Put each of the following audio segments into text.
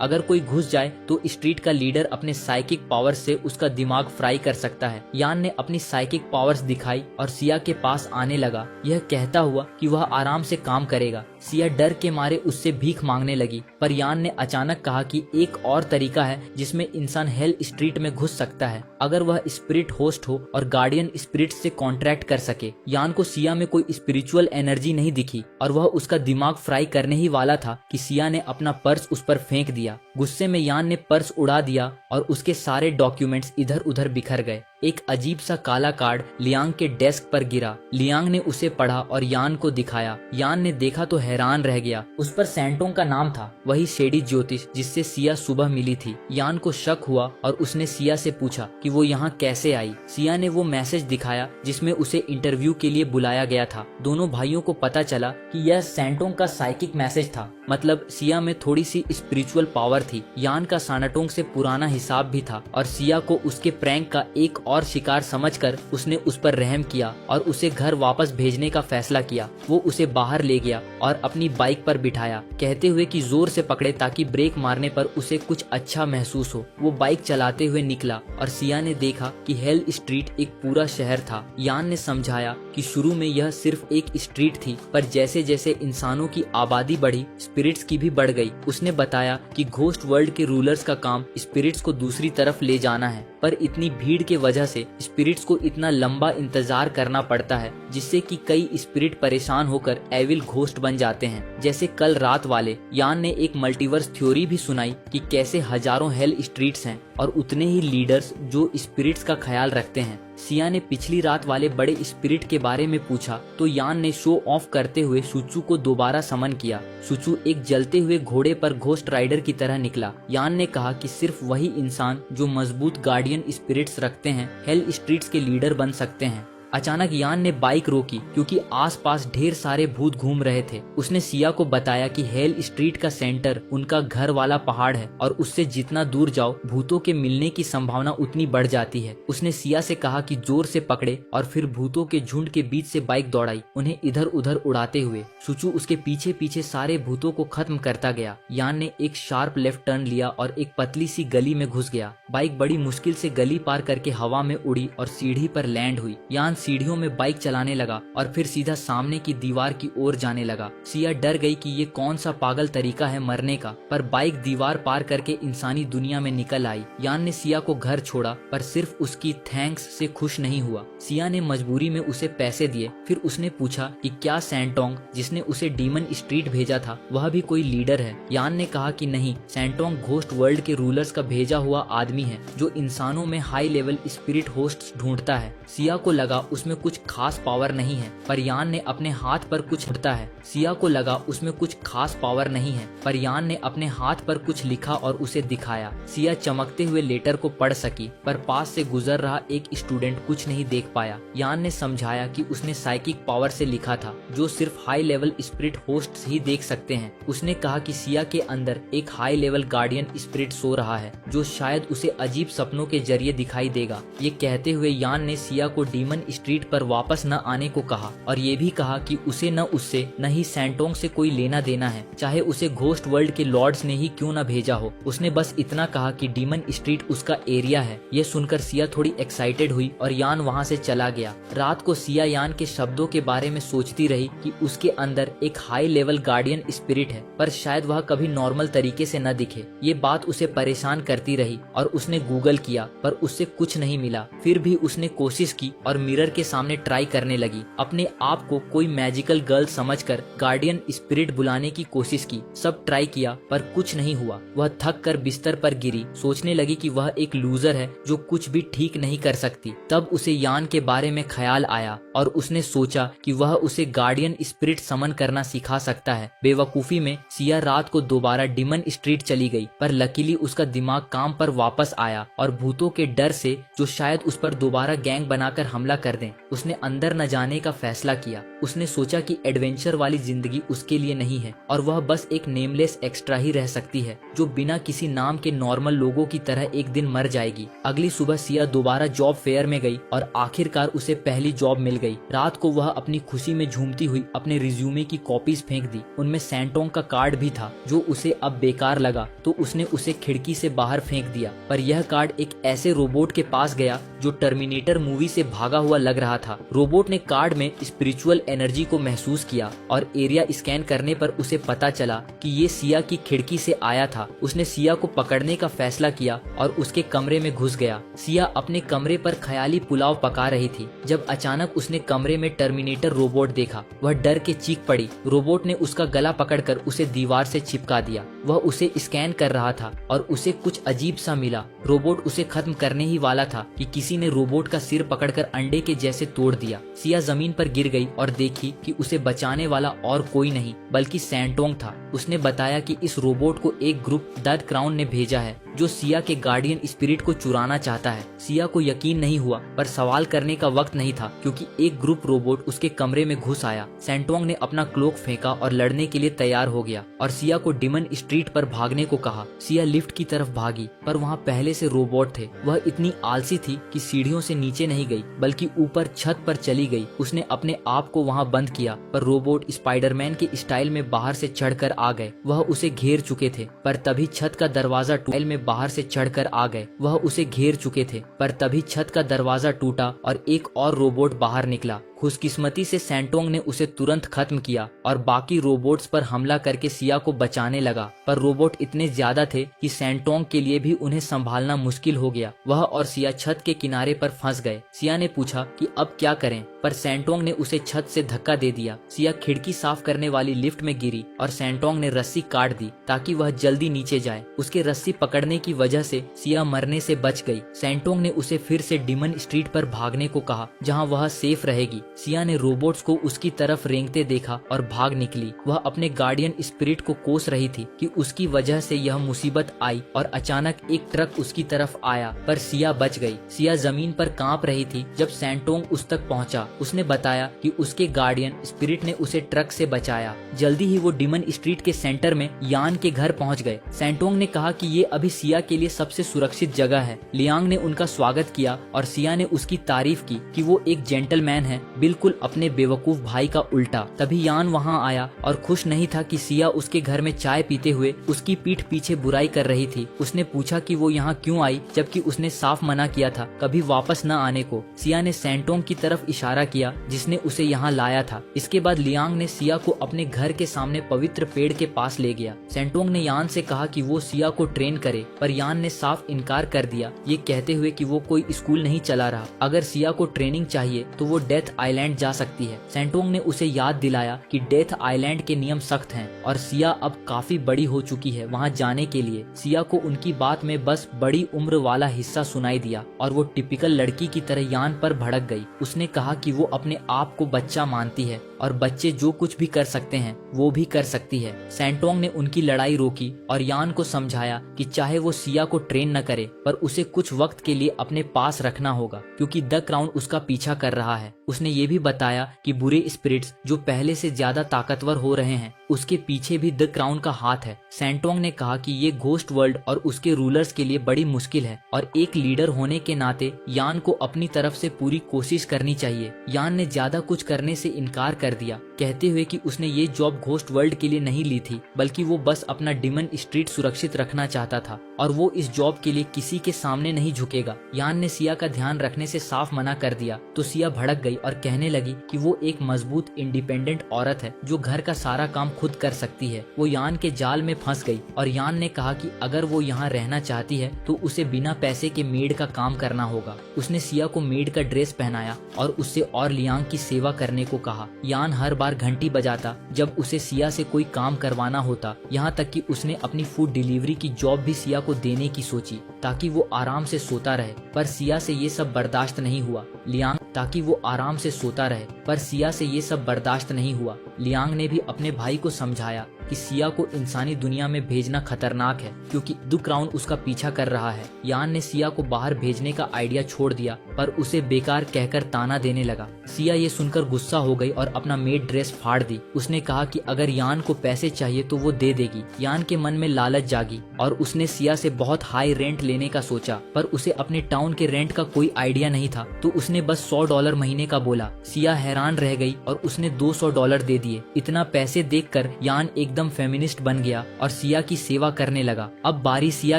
अगर कोई घुस जाए तो स्ट्रीट का लीडर अपने साइकिक पावर से उसका दिमाग फ्राई कर सकता है। यान ने अपनी साइकिक पावर्स दिखाई और सिया के पास आने लगा, यह कहता हुआ कि वह आराम से काम करेगा। सिया डर के मारे उससे भीख मांगने लगी, पर यान ने अचानक कहा कि एक और तरीका है जिसमें इंसान हेल स्ट्रीट में घुस सकता है, अगर वह स्पिरिट होस्ट हो और गार्डियन स्पिरिट से कॉन्ट्रैक्ट कर सके। यान को सिया में कोई स्पिरिचुअल एनर्जी नहीं दिखी और वह उसका दिमाग फ्राई करने ही वाला था कि सिया ने अपना पर्स उस पर फेंक दिया। गुस्से में यान ने पर्स उड़ा दिया और उसके सारे डॉक्यूमेंट्स इधर उधर बिखर गए। एक अजीब सा काला कार्ड लियांग के डेस्क पर गिरा। लियांग ने उसे पढ़ा और यान को दिखाया। यान ने देखा तो हैरान रह गया। उस पर सैंटोंग का नाम था, वही शेडी ज्योतिष जिससे सिया सुबह मिली थी। यान को शक हुआ और उसने सिया से पूछा कि वो यहाँ कैसे आई। सिया ने वो मैसेज दिखाया जिसमें उसे इंटरव्यू के लिए बुलाया गया था। दोनों भाइयों को पता चला कि यह सैंटोंग का साइकिक मैसेज था, मतलब सिया में थोड़ी सी स्पिरिचुअल पावर थी। यान का सानाटोंग से पुराना हिसाब भी था और सिया को उसके प्रैंक का एक और शिकार समझकर उसने उस पर रहम किया और उसे घर वापस भेजने का फैसला किया। वो उसे बाहर ले गया और अपनी बाइक पर बिठाया, कहते हुए कि जोर से पकड़े ताकि ब्रेक मारने पर उसे कुछ अच्छा महसूस हो। वो बाइक चलाते हुए निकला और सिया ने देखा कि हेल स्ट्रीट एक पूरा शहर था। यान ने समझाया कि शुरू में यह सिर्फ एक स्ट्रीट थी, पर जैसे जैसे इंसानों की आबादी बढ़ी स्पिरिट्स की भी बढ़ गई। उसने बताया कि घोस्ट वर्ल्ड के रूलर्स का काम स्पिरिट्स को दूसरी तरफ ले जाना है, पर इतनी भीड़ के वजह से स्पिरिट्स को इतना लंबा इंतजार करना पड़ता है जिससे कि कई स्पिरिट परेशान होकर एविल घोस्ट बन जाते हैं, जैसे कल रात वाले। यान ने एक मल्टीवर्स थ्योरी भी सुनाई कि कैसे हजारों हेल स्ट्रीट्स हैं और उतने ही लीडर्स जो स्पिरिट्स का ख्याल रखते हैं। सिया ने पिछली रात वाले बड़े स्पिरिट के बारे में पूछा तो यान ने शो ऑफ करते हुए सुचू को दोबारा समन किया। सुचू एक जलते हुए घोड़े पर घोस्ट राइडर की तरह निकला। यान ने कहा कि सिर्फ वही इंसान जो मजबूत गार्डियन स्पिरिट्स रखते हैं हेल स्ट्रीट्स के लीडर बन सकते हैं। अचानक यान ने बाइक रोकी क्योंकि आसपास ढेर सारे भूत घूम रहे थे। उसने सिया को बताया कि हेल स्ट्रीट का सेंटर उनका घर वाला पहाड़ है और उससे जितना दूर जाओ भूतों के मिलने की संभावना उतनी बढ़ जाती है। उसने सिया से कहा कि जोर से पकड़े और फिर भूतों के झुंड के बीच से बाइक दौड़ाई, उन्हें इधर उधर उड़ाते हुए। सुचू उसके पीछे पीछे सारे भूतों को खत्म करता गया। यान ने एक शार्प लेफ्ट टर्न लिया और एक पतली सी गली में घुस गया। बाइक बड़ी मुश्किल से गली पार करके हवा में उड़ी और सीढ़ी पर लैंड हुई। यान सीढ़ियों में बाइक चलाने लगा और फिर सीधा सामने की दीवार की ओर जाने लगा। सिया डर गई कि ये कौन सा पागल तरीका है मरने का, पर बाइक दीवार पार करके इंसानी दुनिया में निकल आई। यान ने सिया को घर छोड़ा पर सिर्फ उसकी थैंक्स से खुश नहीं हुआ। सिया ने मजबूरी में उसे पैसे दिए। फिर उसने पूछा कि क्या सैंटोंग जिसने उसे डीमन स्ट्रीट भेजा था वह भी कोई लीडर है। यान ने कहा कि नहीं, सैंटोंग घोस्ट वर्ल्ड के रूलर्स का भेजा हुआ आदमी है जो इंसानों में हाई लेवल स्पिरिट होस्ट्स ढूंढता है। सिया को लगा उसमें कुछ खास पावर नहीं है, पर यान ने अपने हाथ पर कुछ लिखा है। सिया को लगा उसमें कुछ खास पावर नहीं है, पर यान ने अपने हाथ पर कुछ लिखा और उसे दिखाया। सिया चमकते हुए लेटर को पढ़ सकी, पर पास से गुजर रहा एक स्टूडेंट कुछ नहीं देख पाया। यान ने समझाया कि उसने साइकिक पावर से लिखा था जो सिर्फ हाई लेवल स्पिरिट होस्ट्स ही देख सकते हैं। उसने कहा कि सिया के अंदर एक हाई लेवल गार्डियन स्पिरिट सो रहा है जो शायद उसे अजीब सपनों के जरिए दिखाई देगा। ये कहते हुए यान ने सिया को डीमन स्ट्रीट पर वापस न आने को कहा और ये भी कहा कि उसे न उससे न ही सैंटोंग से कोई लेना देना है, चाहे उसे घोस्ट वर्ल्ड के लॉर्ड्स ने ही क्यों न भेजा हो। उसने बस इतना कहा कि डीमन स्ट्रीट उसका एरिया है। ये सुनकर सिया थोड़ी एक्साइटेड हुई और यान वहाँ से चला गया। रात को सिया यान के शब्दों के बारे में सोचती रही कि उसके अंदर एक हाई लेवल गार्डियन स्पिरिट है, पर शायद वह कभी नॉर्मल तरीके से न दिखे। ये बात उसे परेशान करती रही और उसने गूगल किया पर उससे कुछ नहीं मिला। फिर भी उसने कोशिश की और मिरर के सामने ट्राई करने लगी। अपने आप को कोई मैजिकल गर्ल समझकर गार्डियन स्पिरिट बुलाने की कोशिश की। सब ट्राई किया पर कुछ नहीं हुआ। वह थक कर बिस्तर पर गिरी, सोचने लगी कि वह एक लूजर है जो कुछ भी ठीक नहीं कर सकती। तब उसे यान के बारे में ख्याल आया और उसने सोचा कि वह उसे गार्डियन स्पिरिट समन करना सिखा सकता है। बेवकूफी में सिया रात को दोबारा डीमन स्ट्रीट चली गई, पर लकीली उसका दिमाग काम पर वापस आया और भूतों के डर से जो शायद उस पर दोबारा गैंग बनाकर हमला कर दें। उसने अंदर न जाने का फैसला किया। उसने सोचा कि एडवेंचर वाली जिंदगी उसके लिए नहीं है और वह बस एक नेमलेस एक्स्ट्रा ही रह सकती है जो बिना किसी नाम के नॉर्मल लोगों की तरह एक दिन मर जाएगी। अगली सुबह सिया दोबारा जॉब फेयर में गई और आखिरकार उसे पहली जॉब मिल गई। रात को वह अपनी खुशी में झूमती हुई अपने रिज्यूमे की कॉपीज फेंक दी। उनमें सैंटोंग का कार्ड भी था जो उसे अब बेकार लगा, तो उसने उसे खिड़की से बाहर फेंक दिया। पर यह कार्ड एक ऐसे रोबोट के पास गया जो टर्मिनेटर मूवी से भागा हुआ लग रहा था। रोबोट ने कार्ड में स्पिरिचुअल एनर्जी को महसूस किया और एरिया स्कैन करने पर उसे पता चला कि ये सिया की खिड़की से आया था। उसने सिया को पकड़ने का फैसला किया और उसके कमरे में घुस गया। सिया अपने कमरे पर ख्याली पुलाव पका रही थी जब अचानक उसने कमरे में टर्मिनेटर रोबोट देखा। वह डर के चीख पड़ी। रोबोट ने उसका गला पकड़कर उसे दीवार से चिपका दिया। वह उसे स्कैन कर रहा था और उसे कुछ अजीब सा मिला। रोबोट उसे खत्म करने ही वाला था कि किसी ने रोबोट का सिर पकड़कर अंडे के जैसे तोड़ दिया। सिया जमीन पर गिर गई और देखी कि उसे बचाने वाला और कोई नहीं बल्कि सैंटोंग था। उसने बताया कि इस रोबोट को एक ग्रुप द क्राउन ने भेजा है जो सिया के गार्डियन स्पिरिट को चुराना चाहता है। सिया को यकीन नहीं हुआ पर सवाल करने का वक्त नहीं था क्योंकि एक ग्रुप रोबोट उसके कमरे में घुस आया। सैंटोंग ने अपना क्लोक फेंका और लड़ने के लिए तैयार हो गया और सिया को डिमन स्ट्रीट पर भागने को कहा। सिया लिफ्ट की तरफ भागी पर वहाँ पहले से रोबोट थे। वह इतनी आलसी थी कि सीढ़ियों से नीचे नहीं गई बल्कि ऊपर छत पर चली गई। उसने अपने आप को वहाँ बंद किया पर रोबोट स्पाइडरमैन के स्टाइल में बाहर से चढ़कर आ गए। वह उसे घेर चुके थे पर तभी छत का दरवाजा बाहर से चढ़कर आ गए। वह उसे घेर चुके थे पर तभी छत का दरवाजा टूटा और एक और रोबोट बाहर निकला। खुशकिस्मती से सैंटोंग ने उसे तुरंत खत्म किया और बाकी रोबोट्स पर हमला करके सिया को बचाने लगा। पर रोबोट इतने ज्यादा थे कि सैंटोंग के लिए भी उन्हें संभालना मुश्किल हो गया। वह और सिया छत के किनारे पर फंस गए। सिया ने पूछा कि अब क्या करें, पर सैंटोंग ने उसे छत से धक्का दे दिया। सिया खिड़की साफ करने वाली लिफ्ट में गिरी और सैंटोंग ने रस्सी काट दी ताकि वह जल्दी नीचे जाए। उसके रस्सी पकड़ने की वजह से सिया मरने से बच गई। सैंटोंग ने उसे फिर से डिमन स्ट्रीट पर भागने को कहा जहाँ वह सेफ रहेगी। सिया ने रोबोट्स को उसकी तरफ रेंगते देखा और भाग निकली। वह अपने गार्डियन स्पिरिट को कोस रही थी कि उसकी वजह से यह मुसीबत आई और अचानक एक ट्रक उसकी तरफ आया पर सिया बच गई। सिया जमीन पर कांप रही थी जब सैंटोंग उस तक पहुंचा। उसने बताया कि उसके गार्डियन स्पिरिट ने उसे ट्रक से बचाया। जल्दी ही वो डिमन स्ट्रीट के सेंटर में यान के घर पहुंच गए। सैंटोंग ने कहा कि ये अभी सिया के लिए सबसे सुरक्षित जगह है। लियांग ने उनका स्वागत किया और सिया ने उसकी तारीफ की कि वो एक जेंटलमैन है, बिल्कुल अपने बेवकूफ भाई का उल्टा। तभी यान वहाँ आया और खुश नहीं था कि सिया उसके घर में चाय पीते हुए उसकी पीठ पीछे बुराई कर रही थी। उसने पूछा कि वो यहाँ क्यों आई जबकि उसने साफ मना किया था कभी वापस न आने को। सिया ने सैंटोंग की तरफ इशारा किया जिसने उसे यहाँ लाया था। इसके बाद लियांग ने सिया को अपने घर के सामने पवित्र पेड़ के पास ले गया। सैंटोंग ने यान से कहा कि वो सिया को ट्रेन करे पर यान ने साफ इनकार कर दिया, ये कहते हुए कि वो कोई स्कूल नहीं चला रहा। अगर सिया को ट्रेनिंग चाहिए तो वो डेथ आइलैंड जा सकती है। सैंटोंग ने उसे याद दिलाया कि डेथ आइलैंड के नियम सख्त हैं और सिया अब काफी बड़ी हो चुकी है वहाँ जाने के लिए। सिया को उनकी बात में बस बड़ी उम्र वाला हिस्सा सुनाई दिया और वो टिपिकल लड़की की तरह यान पर भड़क गई। उसने कहा कि वो अपने आप को बच्चा मानती है और बच्चे जो कुछ भी कर सकते हैं वो भी कर सकती है। सैंटोंग ने उनकी लड़ाई रोकी और यान को समझाया कि चाहे वो सिया को ट्रेन न करे पर उसे कुछ वक्त के लिए अपने पास रखना होगा क्योंकि द क्राउन उसका पीछा कर रहा है। उसने ये भी बताया कि बुरे स्पिरिट्स जो पहले से ज्यादा ताकतवर हो रहे हैं उसके पीछे भी द क्राउन का हाथ है। सैंटोंग ने कहा कि ये घोस्ट वर्ल्ड और उसके रूलर्स के लिए बड़ी मुश्किल है और एक लीडर होने के नाते यान को अपनी तरफ से पूरी कोशिश करनी चाहिए। यान ने ज्यादा कुछ करने से इनकार कर दिया, कहते हुए कि उसने ये जॉब घोस्ट वर्ल्ड के लिए नहीं ली थी बल्कि वो बस अपना डिमन स्ट्रीट सुरक्षित रखना चाहता था और वो इस जॉब के लिए किसी के सामने नहीं झुकेगा। यान ने सिया का ध्यान रखने से साफ मना कर दिया तो सिया भड़क गई और कहने लगी कि वो एक मजबूत इंडिपेंडेंट औरत है जो घर का सारा काम खुद कर सकती है। वो यान के जाल में फंस गई और यान ने कहा कि अगर वो यहाँ रहना चाहती है तो उसे बिना पैसे के मेड का काम करना होगा। उसने सिया को मेड का ड्रेस पहनाया और उससे और लियांग की सेवा करने को कहा। यान हर बार घंटी बजाता जब उसे सिया से कोई काम करवाना होता, यहाँ तक कि उसने अपनी फूड डिलीवरी की जॉब भी सिया को देने की सोची ताकि वो आराम से सोता रहे, पर सिया से ये सब बर्दाश्त नहीं हुआ। लियांग ताकि वो आराम से सोता रहे, पर सिया से ये सब बर्दाश्त नहीं हुआ। लियांग ने भी अपने भाई को समझाया कि सिया को इंसानी दुनिया में भेजना खतरनाक है क्योंकि दु क्राउन उसका पीछा कर रहा है। यान ने सिया को बाहर भेजने का आइडिया छोड़ दिया पर उसे बेकार कहकर ताना देने लगा। सिया ये सुनकर गुस्सा हो गई और अपना मेड ड्रेस फाड़ दी। उसने कहा कि अगर यान को पैसे चाहिए तो वो दे देगी। यान के मन में लालच जागी और उसने सिया से बहुत हाई रेंट लेने का सोचा, पर उसे अपने टाउन के रेंट का कोई आइडिया नहीं था तो उसने बस $100 महीने का बोला। सिया हैरान रह गई और उसने $200 दे दिए। इतना पैसे देखकर यान एकदम फेमिनिस्ट बन गया और सिया की सेवा करने लगा। अब बारी सिया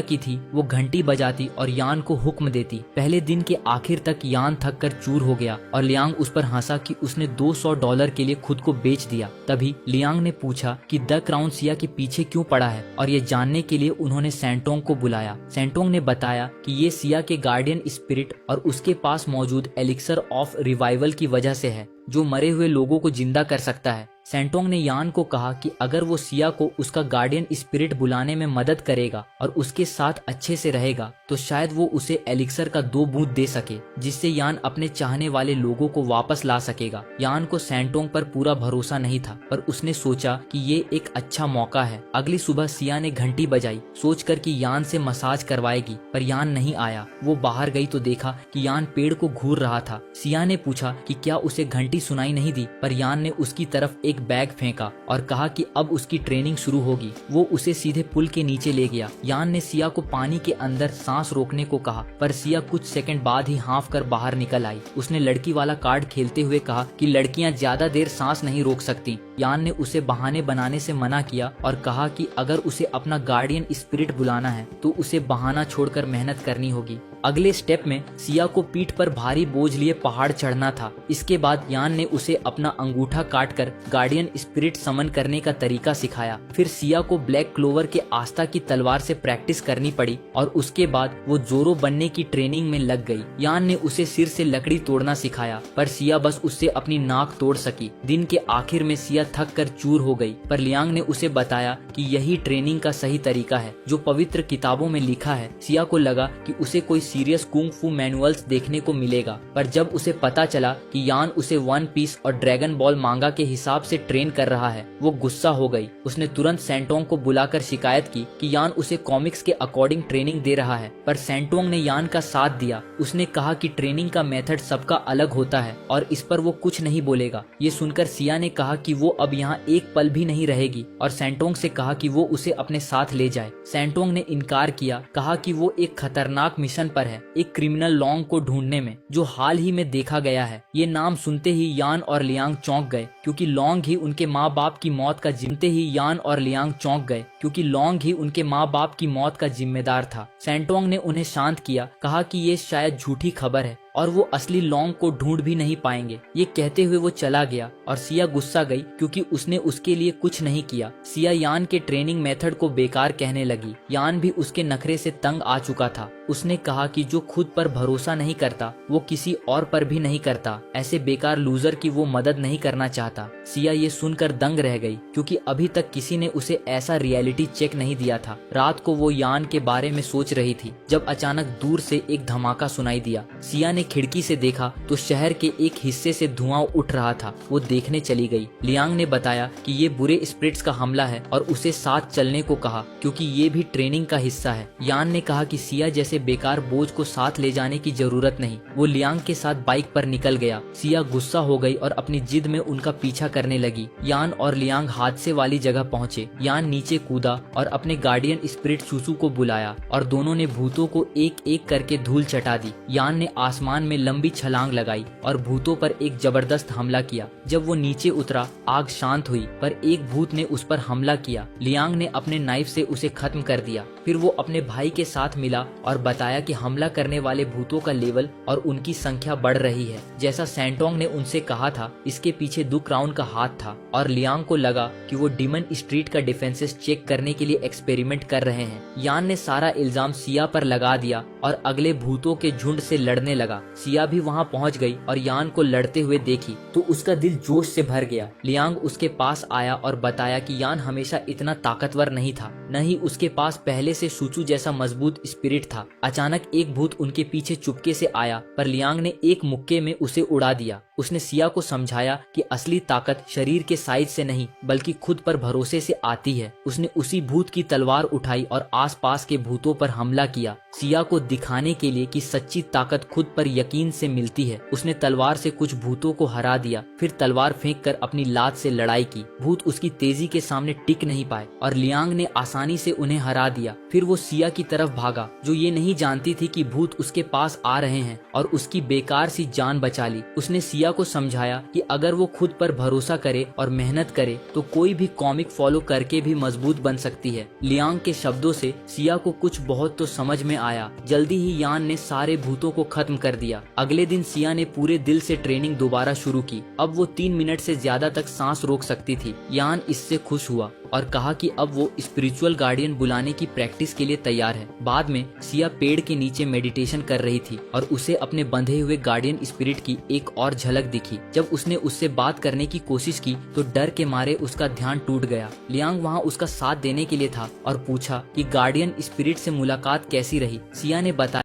की थी। वो घंटी बजाती और यान को हुक्म देती। पहले दिन के आखिर तक यान थक कर चूर हो गया और लियांग उस पर हंसा कि उसने $200 के लिए खुद को बेच दिया। तभी लियांग ने पूछा कि द क्राउन सिया के पीछे क्यों पड़ा है और ये जानने के लिए उन्होंने सैंटोंग को बुलाया। सैंटोंग ने बताया कि ये सिया के गार्डियन स्पिरिट और उसके पास मौजूद एलिक्सर ऑफ रिवाइवल की वजह से है, जो मरे हुए लोगों को जिंदा कर सकता है। सैंटोंग ने यान को कहा कि अगर वो सिया को उसका गार्डियन स्पिरिट बुलाने में मदद करेगा और उसके साथ अच्छे से रहेगा तो शायद वो उसे एलिक्सर का 2 बूंद दे सके, जिससे यान अपने चाहने वाले लोगों को वापस ला सकेगा। यान को सैंटोंग पर पूरा भरोसा नहीं था, पर उसने सोचा कि ये एक अच्छा मौका है। अगली सुबह सिया ने घंटी बजाई सोचकर कि यान से मसाज करवाएगी, पर यान नहीं आया। वो बाहर गई तो देखा कि यान पेड़ को घूर रहा था। सिया ने पूछा कि क्या उसे घंटी सुनाई नहीं दी, पर यान ने उसकी तरफ एक बैग फेंका और कहा कि अब उसकी ट्रेनिंग शुरू होगी। वो उसे सीधे पुल के नीचे ले गया। यान ने सिया को पानी के अंदर सांस रोकने को कहा, पर सिया कुछ सेकंड बाद ही हांफ कर बाहर निकल आई। उसने लड़की वाला कार्ड खेलते हुए कहा कि लड़कियां ज्यादा देर सांस नहीं रोक सकती। यान ने उसे बहाने बनाने से मना किया और कहा कि अगर उसे अपना गार्डियन स्पिरिट बुलाना है तो उसे बहाना छोड़कर मेहनत करनी होगी। अगले स्टेप में सिया को पीठ पर भारी बोझ लिए पहाड़ चढ़ना था। इसके बाद यान ने उसे अपना अंगूठा काटकर गार्डियन स्पिरिट समन करने का तरीका सिखाया। फिर सिया को ब्लैक क्लोवर के आस्था की तलवार से प्रैक्टिस करनी पड़ी और उसके बाद वो जोरो बनने की ट्रेनिंग में लग गई। यान ने उसे सिर से लकड़ी तोड़ना सिखाया, पर सिया बस उससे अपनी नाक तोड़ सकी। दिन के आखिर में सिया थक कर चूर हो गई, पर लियांग ने उसे बताया कि यही ट्रेनिंग का सही तरीका है जो पवित्र किताबों में लिखा है। सिया को लगा कि उसे कोई सीरियस कुंग फू मैनुअल्स देखने को मिलेगा, पर जब उसे पता चला कि यान उसे वन पीस और ड्रैगन बॉल मांगा के हिसाब से ट्रेन कर रहा है, वो गुस्सा हो गई। उसने तुरंत सैंटोंग को बुलाकर शिकायत की कि यान उसे कॉमिक्स के अकॉर्डिंग ट्रेनिंग दे रहा है, पर सैंटोंग ने यान का साथ दिया। उसने कहा कि ट्रेनिंग का मेथड सबका अलग होता है और इस पर वो कुछ नहीं बोलेगा। ये सुनकर सिया ने कहा कि वो अब यहाँ एक पल भी नहीं रहेगी और सैंटोंग से कहा कि वो उसे अपने साथ ले जाए। सैंटोंग ने इनकार किया, कहा कि वो एक खतरनाक मिशन पर है, एक क्रिमिनल लॉन्ग को ढूंढने में जो हाल ही में देखा गया है। ये नाम सुनते ही यान और लियांग चौंक गए क्योंकि लॉन्ग ही उनके माँ बाप की मौत का जिम्मेदार था। सैंटोंग ने उन्हें शांत किया, कहा कि ये शायद झूठी खबर है और वो असली लॉन्ग को ढूंढ भी नहीं पाएंगे। ये कहते हुए वो चला गया और सिया गुस्सा गई क्योंकि उसने उसके लिए कुछ नहीं किया। सिया यान के ट्रेनिंग मेथड को बेकार कहने लगी। यान भी उसके नखरे से तंग आ चुका था। उसने कहा कि जो खुद पर भरोसा नहीं करता वो किसी और पर भी नहीं करता। ऐसे बेकार लूजर की वो मदद नहीं करना चाहता। सिया ये सुनकर दंग रह गई क्योंकि अभी तक किसी ने उसे ऐसा रियलिटी चेक नहीं दिया था। रात को वो यान के बारे में सोच रही थी जब अचानक दूर से एक धमाका सुनाई दिया। सिया ने खिड़की से देखा तो शहर के एक हिस्से से धुआं उठ रहा था। वो देखने चली गई। लियांग ने बताया कि ये बुरे स्पिरिट्स का हमला है और उसे साथ चलने को कहा क्योंकि ये भी ट्रेनिंग का हिस्सा है। यान ने कहा कि सिया जैसे बेकार बोझ को साथ ले जाने की जरूरत नहीं। वो लियांग के साथ बाइक पर निकल गया। सिया गुस्सा हो गई और अपनी जिद में उनका पीछा करने लगी। यान और लियांग हादसे वाली जगह पहुंचे। यान नीचे कूदा और अपने गार्डियन स्पिरिट सुसु को बुलाया और दोनों ने भूतों को एक एक करके धूल चटा दी। यान ने आसमान में लंबी छलांग लगाई और भूतों पर एक जबरदस्त हमला किया। जब वो नीचे उतरा आग शांत हुई, पर एक भूत ने उस पर हमला किया। लियांग ने अपने नाइफ से उसे खत्म कर दिया। फिर वो अपने भाई के साथ मिला और बताया कि हमला करने वाले भूतों का लेवल और उनकी संख्या बढ़ रही है। जैसा सैंटोंग ने उनसे कहा था, इसके पीछे दु क्राउन का हाथ था और लियांग को लगा कि वो डिमन स्ट्रीट का डिफेंसेस चेक करने के लिए एक्सपेरिमेंट कर रहे हैं। यान ने सारा इल्जाम सिया पर लगा दिया और अगले भूतों के झुंड से लड़ने लगा। सिया भी वहाँ पहुँच गई और यान को लड़ते हुए देखी तो उसका दिल जोश से भर गया। लियांग उसके पास आया और बताया कि यान हमेशा इतना ताकतवर नहीं था, न ही उसके पास पहले पहले से सुचू जैसा मजबूत स्पिरिट था। अचानक एक भूत उनके पीछे चुपके से आया, पर लियांग ने एक मुक्के में उसे उड़ा दिया। उसने सिया को समझाया कि असली ताकत शरीर के साइज से नहीं बल्कि खुद पर भरोसे से आती है। उसने उसी भूत की तलवार उठाई और आसपास के भूतों पर हमला किया, सिया को दिखाने के लिए कि सच्ची ताकत खुद पर यकीन से मिलती है। उसने तलवार से कुछ भूतों को हरा दिया, फिर तलवार फेंककर अपनी लात से लड़ाई की। भूत उसकी तेजी के सामने टिक नहीं पाए और लियांग ने आसानी से उन्हें हरा दिया। फिर वो सिया की तरफ भागा, जो ये नहीं जानती थी कि भूत उसके पास आ रहे हैं, और उसकी बेकार सी जान बचा ली। उसने सिया को समझाया कि अगर वो खुद पर भरोसा करे और मेहनत करे तो कोई भी कॉमिक फॉलो करके भी मजबूत बन सकती है। लियांग के शब्दों से सिया को कुछ बहुत तो समझ में आया। जल्दी ही यान ने सारे भूतों को खत्म कर दिया। अगले दिन सिया ने पूरे दिल से ट्रेनिंग दोबारा शुरू की। अब वो 3 मिनट से ज्यादा तक सांस रोक सकती थी। यान इससे खुश हुआ और कहा कि अब वो स्पिरिचुअल गार्डियन बुलाने की प्रैक्टिस के लिए तैयार है। बाद में सिया पेड़ के नीचे मेडिटेशन कर रही थी और उसे अपने बंधे हुए गार्डियन स्पिरिट की एक और झलक दिखी। जब उसने उससे बात करने की कोशिश की तो डर के मारे उसका ध्यान टूट गया। लियांग वहाँ उसका साथ देने के लिए था और पूछा कि गार्डियन स्पिरिट से मुलाकात कैसी रही। सिया ने बताया